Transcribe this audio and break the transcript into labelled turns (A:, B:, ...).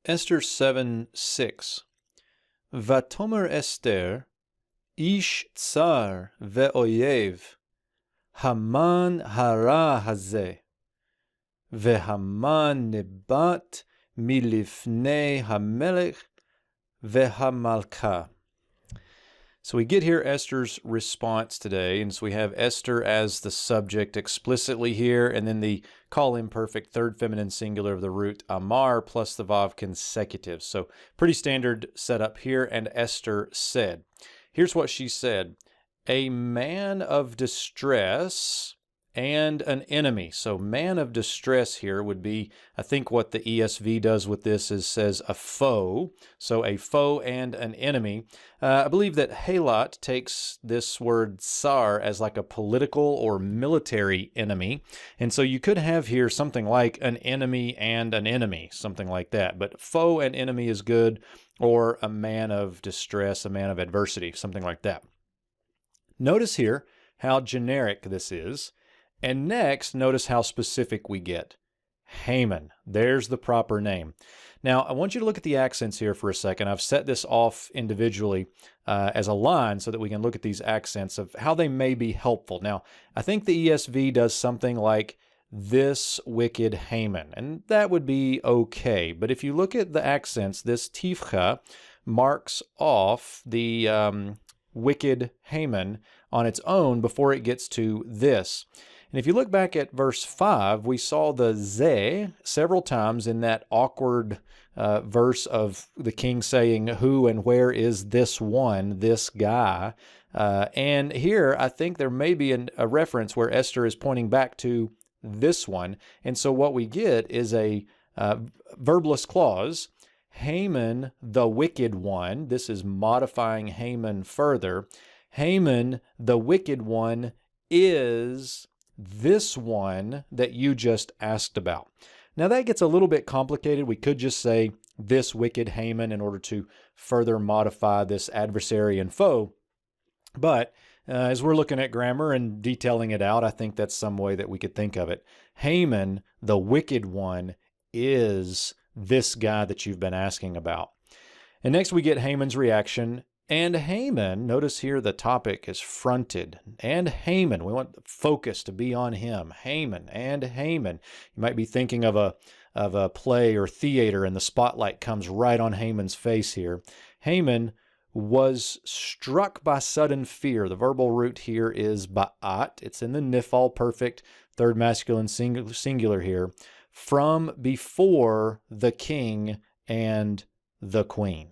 A: Esther 7:6. Vatomer Esther, ish tsar ve'oyev, Haman hara hazeh, veHaman nebat milifnei hamelech vehamalka. So we get here Esther's response today, and so we have Esther as the subject explicitly here, and then the call imperfect third feminine singular of the root amar plus the vav consecutive. So pretty standard setup here, and Esther said. Here's what she said. A man of distress and an enemy. So man of distress here would be, I think what the ESV does with this is says a foe. So a foe and an enemy. I believe that Halot takes this word tsar as like a political or military enemy. And so you could have here something like an enemy and an enemy, something like that. But foe and enemy is good, or a man of distress, a man of adversity, something like that. Notice here how generic this is. And next, notice how specific we get. Haman. There's the proper name. Now, I want you to look at the accents here for a second. I've set this off individually as a line so that we can look at these accents of how they may be helpful. Now, I think the ESV does something like this wicked Haman, and that would be okay. But if you look at the accents, this tifcha marks off the wicked Haman on its own before it gets to this. And if you look back at verse 5, we saw the ze several times in that awkward verse of the king saying, who and where is this one, this guy? And here, I think there may be a reference where Esther is pointing back to this one. And so what we get is a verbless clause, Haman, the wicked one. This is modifying Haman further. Haman, the wicked one, is this one that you just asked about. Now that gets a little bit complicated. We could just say this wicked Haman in order to further modify this adversary and foe. But as we're looking at grammar and detailing it out, I think that's some way that we could think of it. Haman, the wicked one, is this guy that you've been asking about. And next we get Haman's reaction. And Haman, notice here the topic is fronted. And Haman, we want the focus to be on him. Haman and Haman. You might be thinking of a play or theater, and the spotlight comes right on Haman's face here. Haman was struck by sudden fear. The verbal root here is ba'at. It's in the nifal perfect, third masculine singular here. From before the king and the queen.